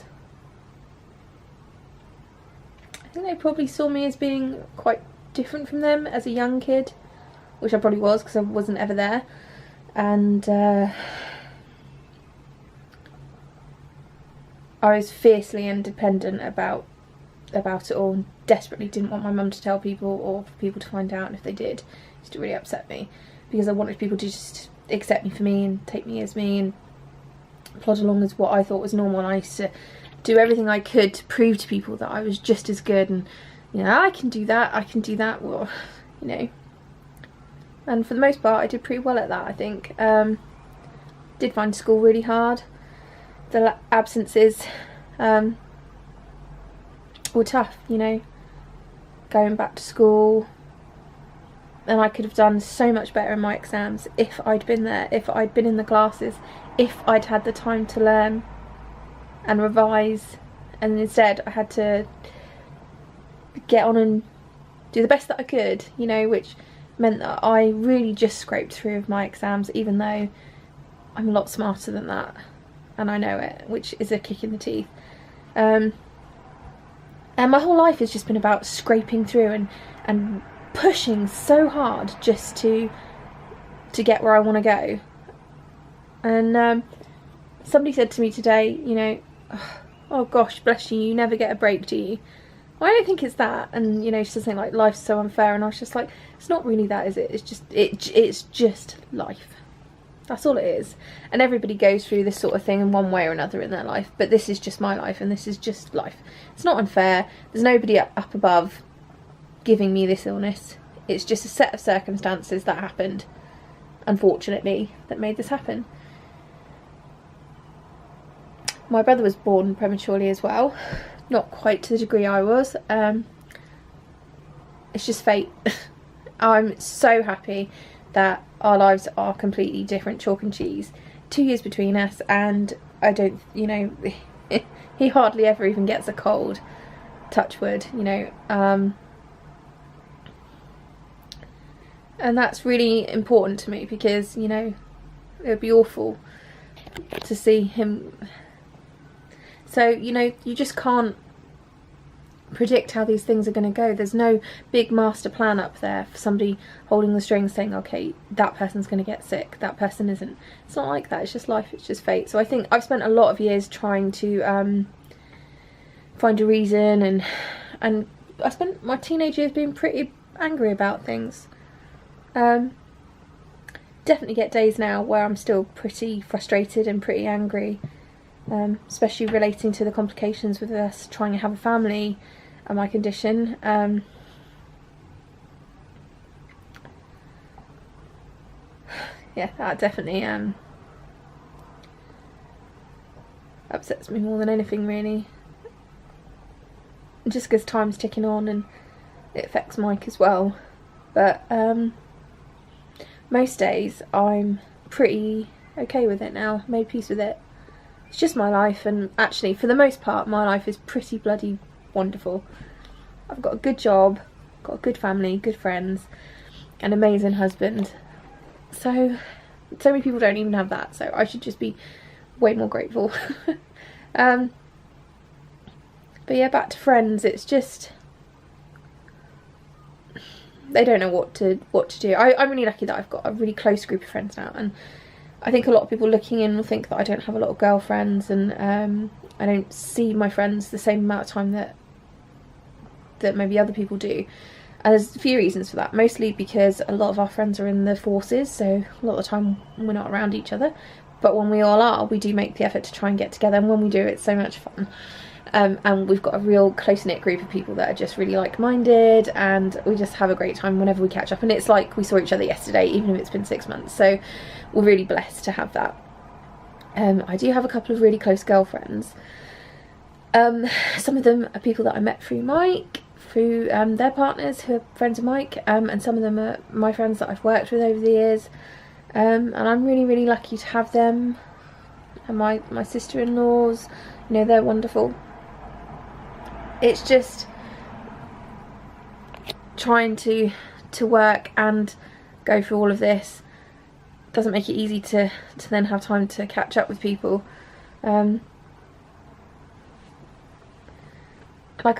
I think they probably saw me as being quite different from them as a young kid, which I probably was because I wasn't ever there. And I was fiercely independent about it all, and desperately didn't want my mum to tell people or for people to find out, and if they did, it used to really upset me because I wanted people to just accept me for me and take me as me and plod along as what I thought was normal, and I used to do everything I could to prove to people that I was just as good, and you know, I can do that, well, you know. And for the most part I did pretty well at that, I think. Did find school really hard. The absences were tough, you know, going back to school, and I could have done so much better in my exams if I'd been there, if I'd been in the classes, if I'd had the time to learn and revise, and instead I had to get on and do the best that I could, you know, which meant that I really just scraped through with my exams, even though I'm a lot smarter than that and I know it, which is a kick in the teeth. And my whole life has just been about scraping through and pushing so hard just to get where I want to go. And somebody said to me today, you know, oh gosh, bless you, you never get a break, do you? Well, I don't think it's that. And you know, she said something like, life's so unfair, and I was just like, it's not really that, is it? It's just life. That's all it is. And everybody goes through this sort of thing in one way or another in their life, but this is just my life, and this is just life. It's not unfair. There's nobody up above giving me this illness. It's just a set of circumstances that happened, unfortunately, that made this happen. My brother was born prematurely as well, not quite to the degree I was. It's just fate. I'm so happy that our lives are completely different, chalk and cheese. 2 years between us, and I don't, you know, he hardly ever even gets a cold, touch wood, you know. And that's really important to me because, you know, it would be awful to see him. So, you know, you just can't predict how these things are going to go. There's no big master plan up there for somebody holding the strings saying, okay, that person's going to get sick, that person isn't. It's not like that. It's just life, it's just fate. So I think I've spent a lot of years trying to find a reason, and I spent my teenage years being pretty angry about things. Definitely get days now where I'm still pretty frustrated and pretty angry, especially relating to the complications with us trying to have a family and my condition. Yeah, that definitely upsets me more than anything, really. Just because time's ticking on and it affects Mike as well. But most days I'm pretty okay with it now, made peace with it. It's just my life, and actually for the most part my life is pretty bloody wonderful. I've got a good job, got a good family, good friends, an amazing husband. So many people don't even have that, so I should just be way more grateful. But yeah, back to friends, it's just they don't know what to do. I'm really lucky that I've got a really close group of friends now, and I think a lot of people looking in will think that I don't have a lot of girlfriends, and I don't see my friends the same amount of time that maybe other people do. And there's a few reasons for that, mostly because a lot of our friends are in the forces, so a lot of the time we're not around each other. But when we all are, we do make the effort to try and get together, and when we do, it's so much fun. And we've got a real close-knit group of people that are just really like-minded, and we just have a great time whenever we catch up. And it's like we saw each other yesterday, even if it's been 6 months. So we're really blessed to have that. I do have a couple of really close girlfriends. Some of them are people that I met through Mike, through their partners who are friends of Mike, and some of them are my friends that I've worked with over the years. And I'm really, really lucky to have them. And my sister-in-laws, you know, they're wonderful. It's just trying to work and go through all of this doesn't make it easy to then have time to catch up with people. Like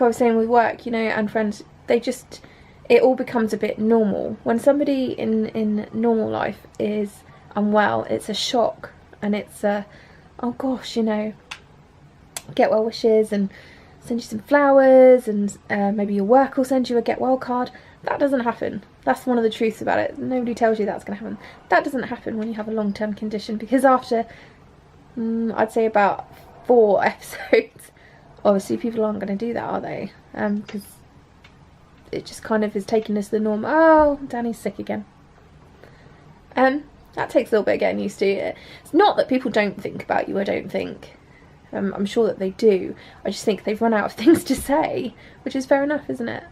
I was saying with work, you know, and friends, it all becomes a bit normal. When somebody in normal life is unwell, it's a shock, and it's oh gosh, you know, get well wishes and send you some flowers, and maybe your work will send you a get well card. That doesn't happen. That's one of the truths about it. Nobody tells you that's going to happen. That doesn't happen when you have a long-term condition, because after I'd say about 4 episodes, obviously people aren't going to do that, are they? Because it just kind of is taking us the norm. Oh, Danny's sick again. That takes a little bit of getting used to. It's not that people don't think about you, I don't think. I'm sure that they do. I just think they've run out of things to say, which is fair enough, isn't it?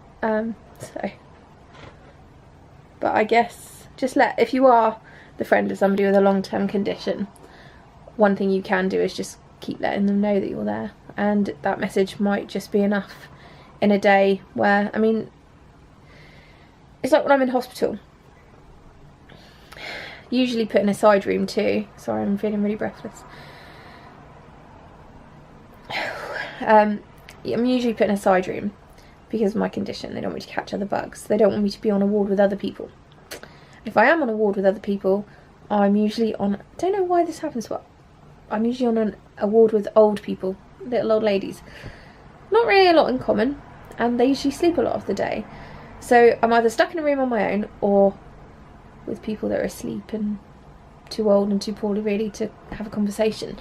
But I guess if you are the friend of somebody with a long-term condition, one thing you can do is just keep letting them know that you're there, and that message might just be enough in a day where, I mean, it's like when I'm in hospital, usually put in a side room too. Sorry, I'm feeling really breathless. I'm usually put in a side room because of my condition. They don't want me to catch other bugs. They don't want me to be on a ward with other people. If I am on a ward with other people, I'm usually on, I don't know why this happens, but I'm usually on a ward with old people, little old ladies. Not really a lot in common, and they usually sleep a lot of the day. So I'm either stuck in a room on my own, or with people that are asleep and too old and too poorly really to have a conversation.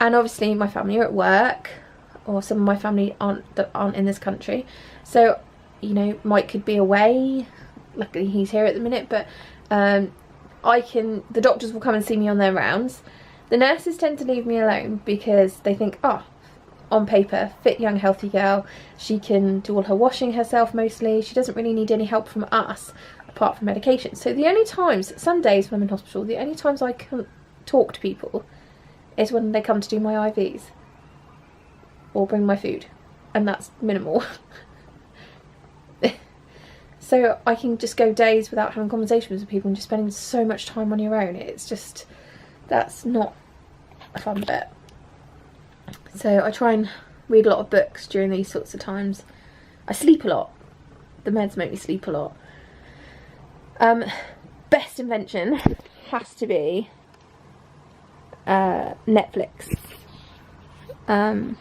And obviously my family are at work, or some of my family aren't in this country. So, you know, Mike could be away. Luckily he's here at the minute, but the doctors will come and see me on their rounds. The nurses tend to leave me alone because they think, oh, on paper, fit young healthy girl, she can do all her washing herself mostly, she doesn't really need any help from us apart from medication. So the only times, some days when I'm in hospital, the only times I can talk to people is when they come to do my IVs or bring my food, and that's minimal. so I can just go days without having conversations with people and just spending so much time on your own. It's just, that's not a fun bit. So I try and read a lot of books during these sorts of times. I sleep a lot. The meds make me sleep a lot. Best invention has to be Netflix,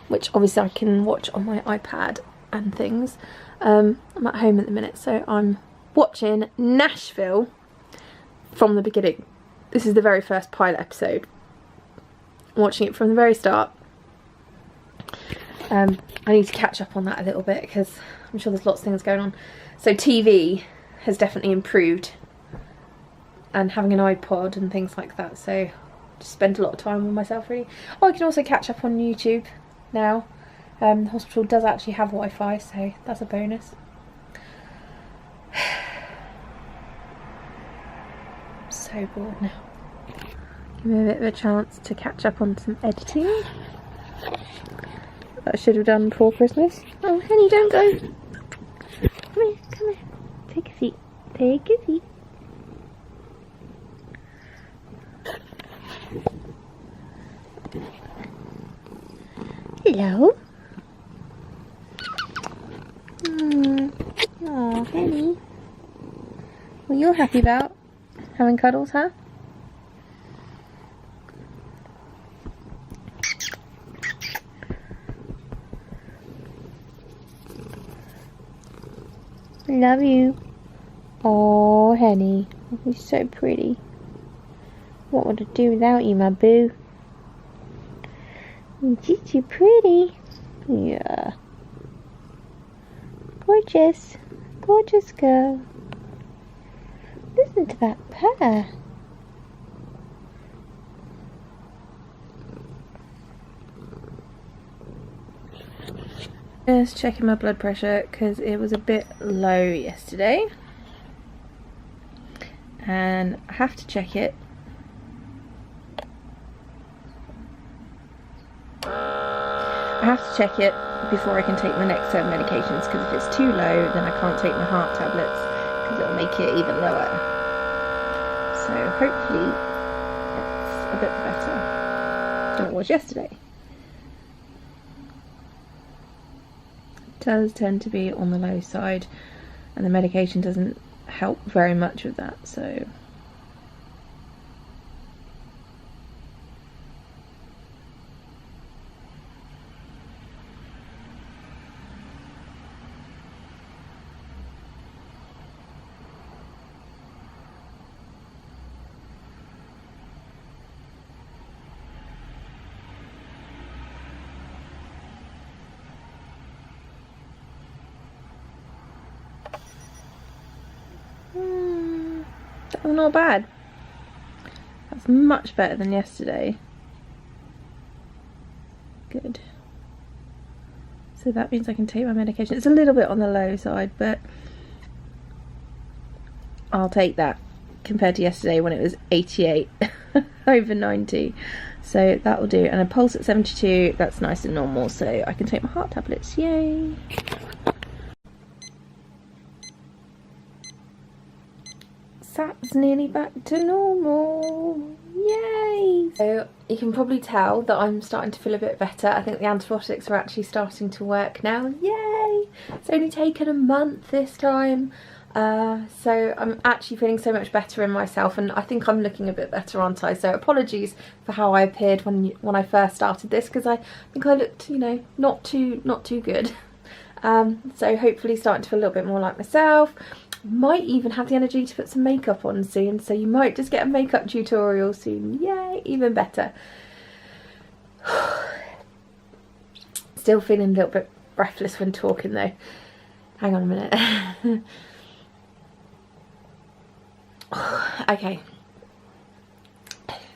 which obviously I can watch on my iPad and things. I'm at home at the minute, so I'm watching Nashville from the beginning. This is the very first pilot episode. I'm watching it from the very start. I need to catch up on that a little bit because I'm sure there's lots of things going on. So TV has definitely improved, and having an iPod and things like that, so just spend a lot of time with myself really. Oh, I can also catch up on YouTube now. The hospital does actually have Wi-Fi, so that's a bonus. I'm so bored now. Give me a bit of a chance to catch up on some editing that I should have done before Christmas. Oh, honey, don't go. Come here, come here. Take a seat. Take a seat. Hello. Oh, honey. Well, you're happy about having cuddles, huh? Love you. Oh, honey. You're so pretty. What would I do without you, my boo? You're too pretty. Yeah. Gorgeous. Gorgeous girl. Listen to that purr. Just checking my blood pressure because it was a bit low yesterday. And I have to check it. I have to check it before I can take my next set of medications, because if it's too low then I can't take my heart tablets because it'll make it even lower. So hopefully it's a bit better than it was yesterday. It does tend to be on the low side, and the medication doesn't help very much with that, so not bad. That's much better than yesterday. Good. So that means I can take my medication. It's a little bit on the low side, but I'll take that compared to yesterday when it was 88 over 90. So that will do. And a pulse at 72, that's nice and normal, so I can take my heart tablets. Yay! That's nearly back to normal. Yay! So you can probably tell that I'm starting to feel a bit better. I think the antibiotics are actually starting to work now. Yay! It's only taken a month this time. So I'm actually feeling so much better in myself, and I think I'm looking a bit better, aren't I? So apologies for how I appeared when I first started this, because I think I looked, you know, not too good. So hopefully starting to feel a little bit more like myself. Might even have the energy to put some makeup on soon, so you might just get a makeup tutorial soon. Yay, even better. Still feeling a little bit breathless when talking though. Hang on a minute. Okay,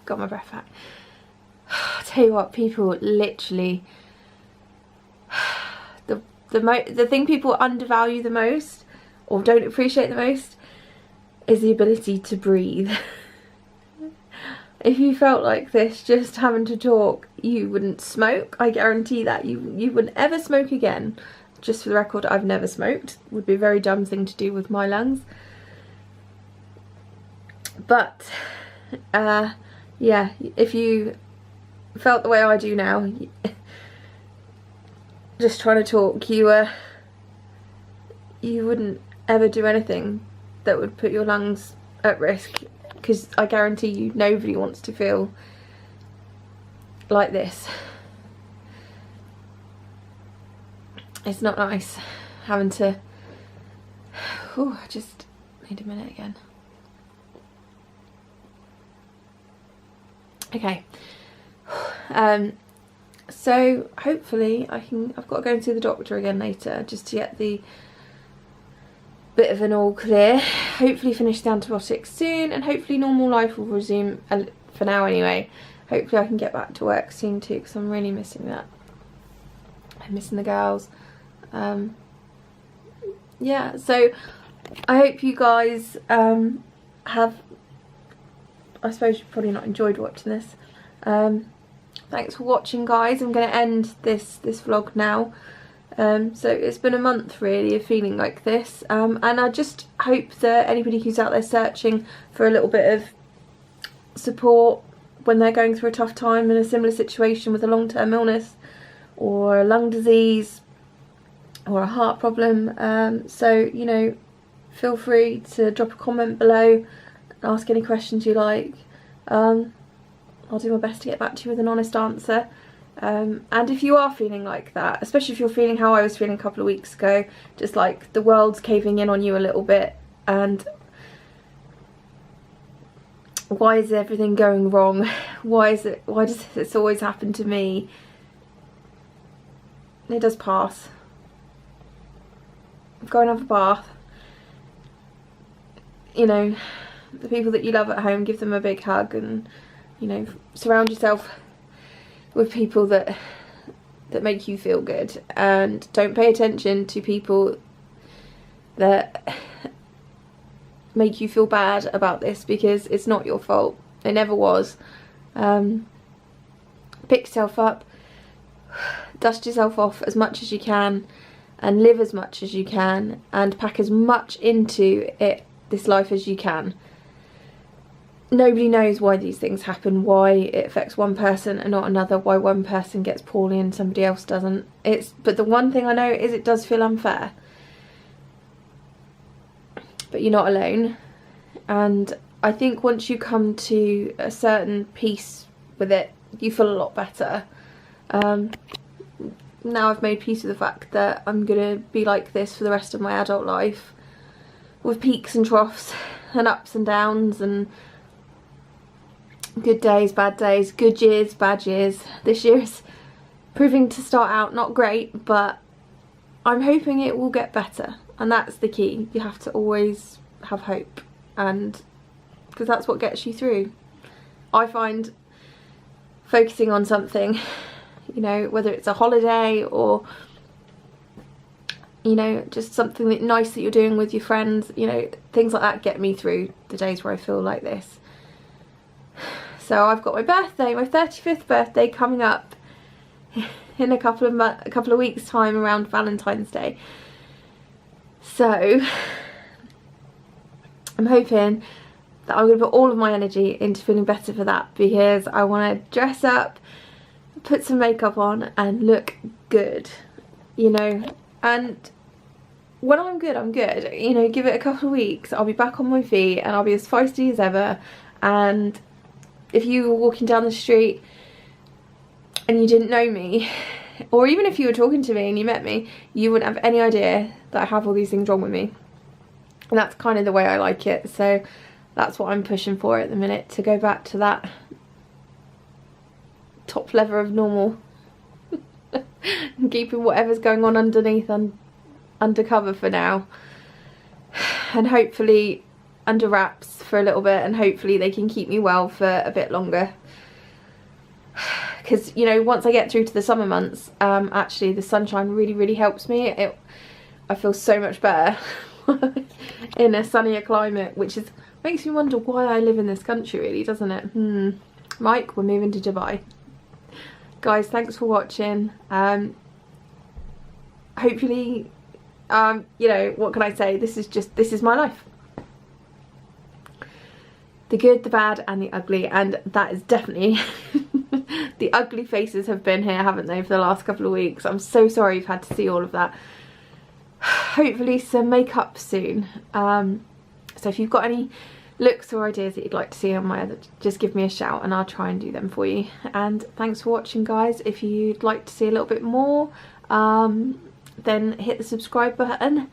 got my breath back. I'll tell you what, people literally, the thing people undervalue the most or don't appreciate the most is the ability to breathe. If you felt like this just having to talk, you wouldn't smoke. I guarantee that you wouldn't ever smoke again. just for the record, I've never smoked. Would be a very dumb thing to do with my lungs. But yeah, if you felt the way I do now, just trying to talk, you wouldn't ever do anything that would put your lungs at risk, because I guarantee you nobody wants to feel like this. It's not nice having to... Oh, I just need a minute again. Okay. So hopefully I've got to go and see the doctor again later, just to get the bit of an all clear. Hopefully finish the antibiotics soon, and hopefully normal life will resume, for now anyway. Hopefully I can get back to work soon too, because I'm really missing that. I'm missing the girls. Yeah, so I hope you guys have, I suppose you've probably not enjoyed watching this. Thanks for watching, guys. I'm going to end this vlog now. So it's been a month really of feeling like this, and I just hope that anybody who's out there searching for a little bit of support when they're going through a tough time in a similar situation with a long-term illness or a lung disease or a heart problem, so you know, feel free to drop a comment below, ask any questions you like. I'll do my best to get back to you with an honest answer. And if you are feeling like that, especially if you're feeling how I was feeling a couple of weeks ago, just like the world's caving in on you a little bit, and why is everything going wrong? Why does this always happen to me? It does pass. Go and have a bath. You know, the people that you love at home, give them a big hug, and you know, surround yourself with people that make you feel good, and don't pay attention to people that make you feel bad about this, because it's not your fault. It never was. Pick yourself up, dust yourself off as much as you can, and live as much as you can, and pack as much into this life as you can. Nobody knows why these things happen, why it affects one person and not another, why one person gets poorly and somebody else doesn't. But the one thing I know is it does feel unfair. But you're not alone. And I think once you come to a certain peace with it, you feel a lot better. Now I've made peace with the fact that I'm going to be like this for the rest of my adult life, with peaks and troughs and ups and downs, and good days, bad days, good years, bad years. This year is proving to start out not great, but I'm hoping it will get better, and that's the key. You have to always have hope, and because that's what gets you through. I find focusing on something, you know, whether it's a holiday or, you know, just something nice that you're doing with your friends, you know, things like that get me through the days where I feel like this. So I've got my birthday, my 35th birthday coming up in a couple of weeks time, around Valentine's Day. So I'm hoping that I'm going to put all of my energy into feeling better for that, because I want to dress up, put some makeup on and look good, you know. And when I'm good, I'm good. You know, give it a couple of weeks, I'll be back on my feet and I'll be as feisty as ever. And if you were walking down the street and you didn't know me, or even if you were talking to me and you met me, you wouldn't have any idea that I have all these things wrong with me. And that's kind of the way I like it. So that's what I'm pushing for at the minute, to go back to that top level of normal and keeping whatever's going on underneath undercover for now, and hopefully under wraps for a little bit, and hopefully they can keep me well for a bit longer, because you know, once I get through to the summer months, actually the sunshine really helps me. I feel so much better in a sunnier climate, which makes me wonder why I live in this country, really, doesn't it? Mike, we're moving to Dubai. Guys, thanks for watching. Hope hopefully, you know, what can I say, this is my life. The good, the bad and the ugly, and that is definitely the ugly faces have been here, haven't they, for the last couple of weeks. I'm so sorry you've had to see all of that. Hopefully some makeup soon. So if you've got any looks or ideas that you'd like to see on my other, just give me a shout and I'll try and do them for you. And thanks for watching, guys. If you'd like to see a little bit more, then hit the subscribe button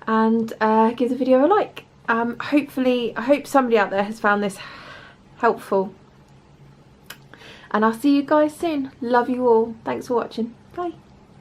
and give the video a like. Hopefully, I hope somebody out there has found this helpful, and I'll see you guys soon. Love you all. Thanks for watching. Bye.